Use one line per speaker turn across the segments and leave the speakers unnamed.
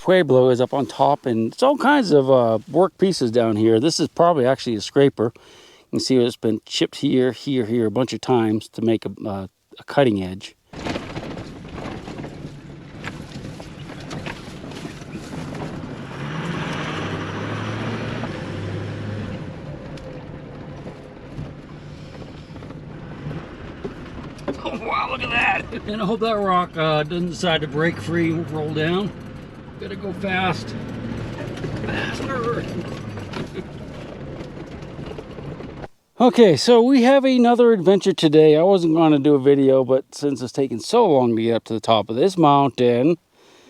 Pueblo is up on top, and it's all kinds of work pieces down here. This is probably actually a scraper. You can see it's been chipped here, here, here a bunch of times to make a cutting edge. Oh, wow, look at that. And I hope that rock doesn't decide to break free and roll down. Gotta go fast. Faster. Okay, so we have another adventure today. I wasn't going to do a video, but since it's taken so long to get up to the top of this mountain.
It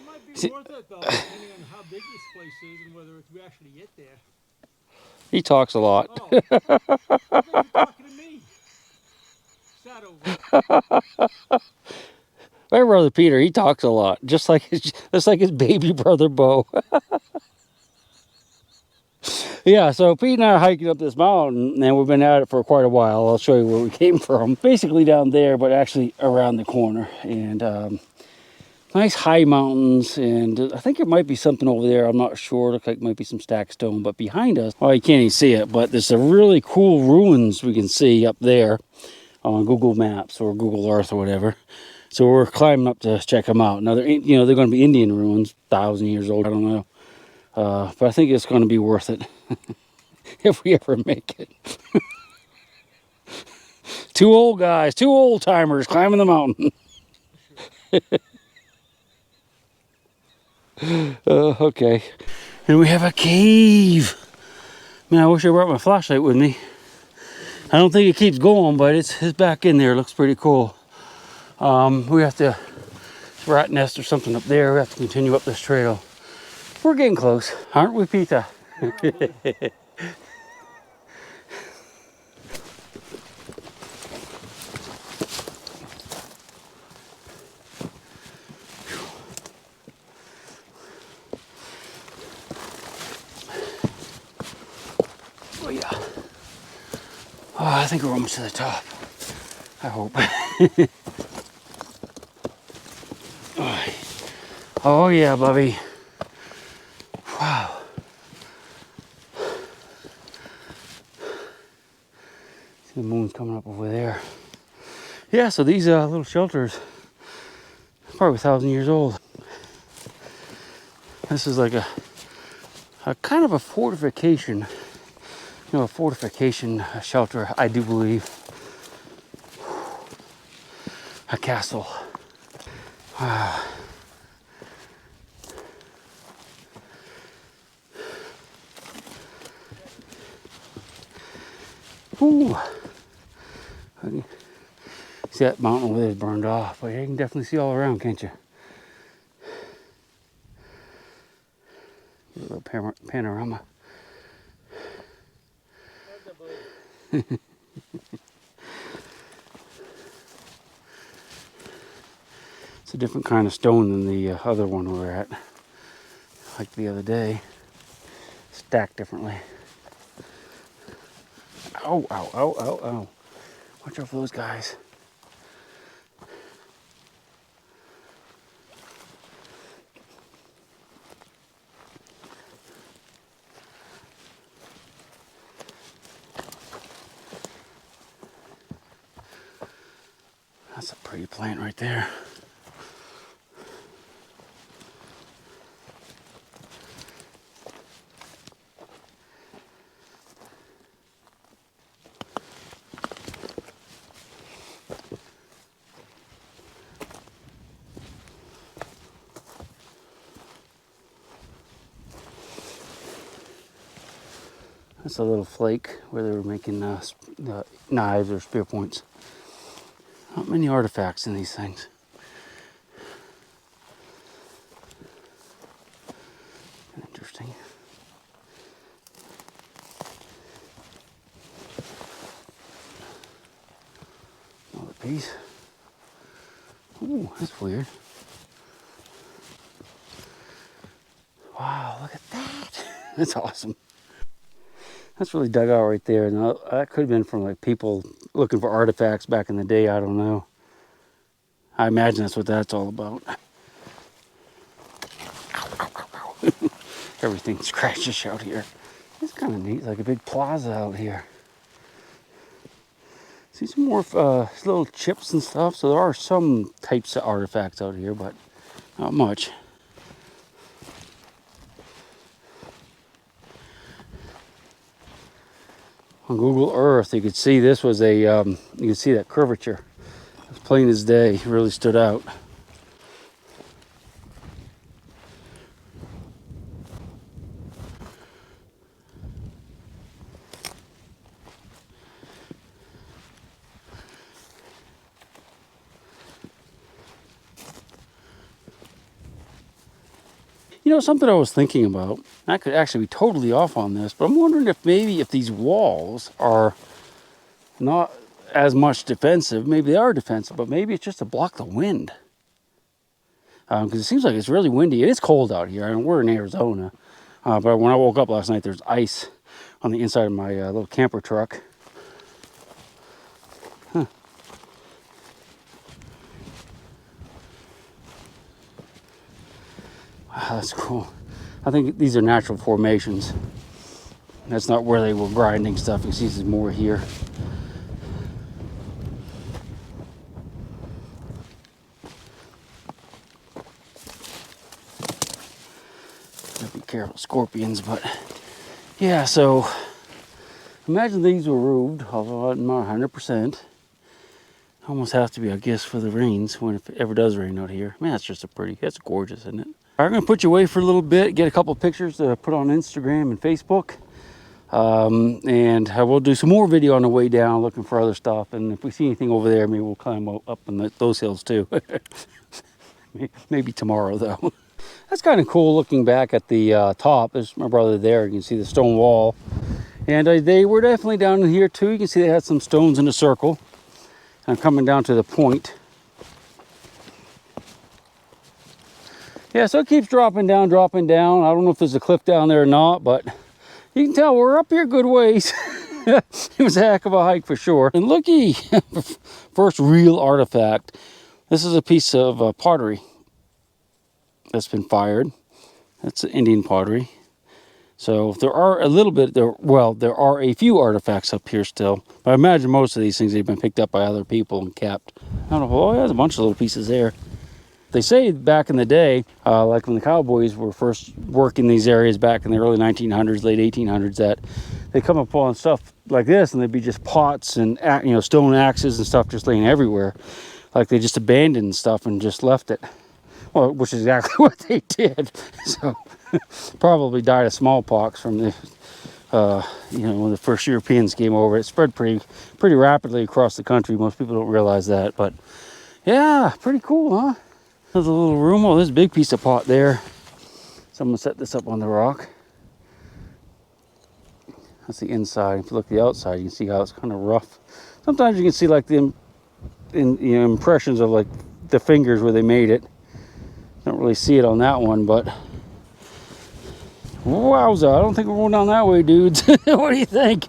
might be worth it though, depending on how big this place is and whether we actually get there.
He talks a lot.
Oh, I thought you were talking to me. Salado.
My brother Peter, he talks a lot, just like his baby brother Bo. Yeah, so Pete and I are hiking up this mountain, and we've been at it for quite a while. I'll show you where we came from. Basically down there, but actually around the corner. And nice high mountains, and I think it might be something over there. I'm not sure. Looks like it might be some stacked stone. But behind us, well, you can't even see it, but there's some really cool ruins we can see up there on Google Maps or Google Earth or whatever. So we're climbing up to check them out. Now, they're going to be Indian ruins, 1,000 years old. I don't know. But I think it's going to be worth it if we ever make it. Two old guys, two old timers climbing the mountain. Okay. And we have a cave. Man, I wish I brought my flashlight with me. I don't think it keeps going, but it's back in there. It looks pretty cool. We have to, rat nest or something up there. We have to continue up this trail. We're getting close, aren't we, Peter? Oh yeah. Oh, I think we're almost to the top. I hope. Oh yeah, Bubby. Wow. See the moon's coming up over there. Yeah, so these little shelters are probably 1,000 years old. This is like a kind of a fortification. You know, a fortification shelter, I do believe. A castle. Wow. Ooh. See that mountain over there is burned off, but you can definitely see all around, can't you? A little panorama. It's a different kind of stone than the other one we were at, like the other day. Stacked differently. Ow, ow, ow, ow, ow. Watch out for those guys. That's a pretty plant right there. That's a little flake where they were making knives or spear points. Not many artifacts in these things. Interesting. Another piece. Ooh, that's weird. Wow, look at that. That's awesome. That's really dug out right there. Now, that could have been from like people looking for artifacts back in the day. I don't know. I imagine that's what that's all about. Ow, ow, ow, ow. everything scratches out here. It's kind of neat, like a big plaza out here. See some more little chips and stuff. So there are some types of artifacts out here, but not much. On Google Earth, you could see this was a, you could see that curvature. As plain as day, it really stood out. You know, something I was thinking about, I could actually be totally off on this, but I'm wondering if maybe if these walls are not as much defensive, maybe they are defensive, but maybe it's just to block the wind. Because it seems like it's really windy. It is cold out here. I mean, we're in Arizona. But when I woke up last night, there's ice on the inside of my little camper truck. Huh. Wow, that's cool. I think these are natural formations. That's not where they were grinding stuff. You can see there's more here. Be careful, scorpions, but yeah, so imagine these were roofed, although I'm not 100%. Almost have to be, I guess, for the rains, when if it ever does rain out here. Man, that's just that's gorgeous, isn't it? I'm gonna put you away for a little bit, get a couple of pictures to put on Instagram and Facebook. And I will do some more video on the way down looking for other stuff. And if we see anything over there, maybe we'll climb up on those hills too. Maybe tomorrow though. That's kind of cool looking back at the top. There's my brother there. You can see the stone wall. And they were definitely down in here too. You can see they had some stones in a circle. And I'm coming down to the point. Yeah, so it keeps dropping down, dropping down. I don't know if there's a cliff down there or not, but you can tell we're up here good ways. It was a heck of a hike for sure. And looky, first real artifact. This is a piece of pottery that's been fired. That's Indian pottery. So there are a little bit there. Well, there are a few artifacts up here still, but I imagine most of these things have been picked up by other people and kept. I don't know. Oh, there's a bunch of little pieces there. They say back in the day, like when the cowboys were first working these areas back in the early 1900s, late 1800s, that they come upon stuff like this and they'd be just pots and stone axes and stuff just laying everywhere, like they just abandoned stuff and just left it. Well, which is exactly what they did. So probably died of smallpox from the when the first Europeans came over. It spread pretty rapidly across the country. Most people don't realize that, but yeah, pretty cool, huh? There's a little room. Oh, there's a big piece of pot there. Someone set this up on the rock. That's the inside. If you look at the outside, you can see how it's kind of rough. Sometimes you can see like the impressions of like the fingers where they made it. Don't really see it on that one, but wowza, I don't think we're going down that way, dudes. What do you think?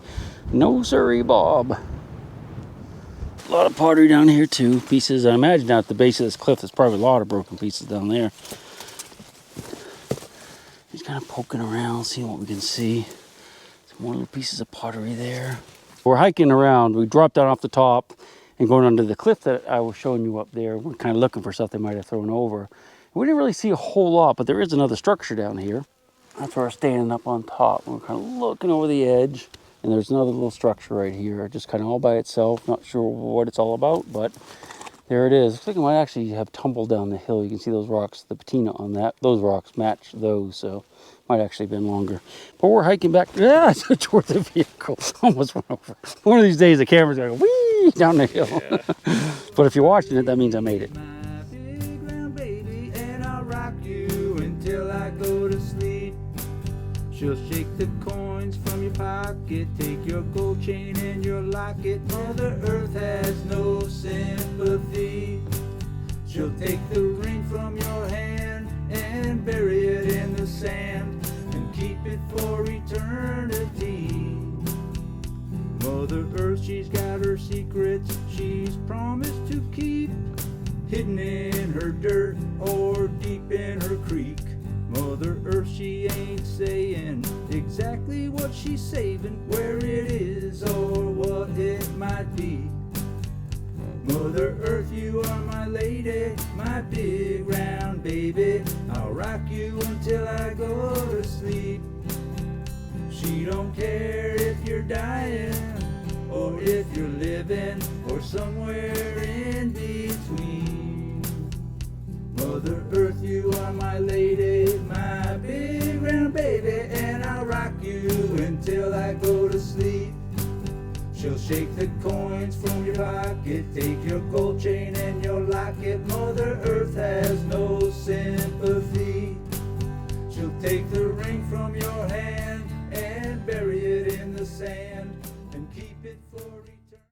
No siree, Bob. A lot of pottery down here too, pieces. I imagine at the base of this cliff there's probably a lot of broken pieces down there. Just kind of poking around, seeing what we can see. Some more little pieces of pottery there. We're hiking around. We dropped down off the top and going under the cliff that I was showing you up there. We're kind of looking for stuff they might have thrown over. We didn't really see a whole lot, but there is another structure down here. That's where we're standing up on top. We're kind of looking over the edge. And there's another little structure right here, just kind of all by itself. Not sure what it's all about, but there it is. Looks like it might actually have tumbled down the hill. You can see those rocks, the patina on that. Those rocks match those, so might actually have been longer. But we're hiking back. Yeah, toward the vehicle. Almost went over. One of these days, the camera's going to go whee down the hill. Yeah. But if you're watching it, that means I made it.
My big round baby, and I'll rock you until I go to sleep. She'll shake the coins from your pocket, take your gold chain and your locket. Mother Earth has no sympathy. She'll take the ring from your hand and bury it in the sand and keep it for eternity. Mother Earth, she's got her secrets she's promised to keep, hidden in her dirt or deep in her creek. Mother Mother Earth, she ain't saying exactly what she's saving, where it is or what it might be. Mother Earth, you are my lady, my big round baby. I'll rock you until I go to sleep. She don't care if you're dying or if you're living or somewhere in between. Mother Earth, you are my lady, my big round baby, and I'll rock you until I go to sleep. She'll shake the coins from your pocket, take your gold chain and your locket.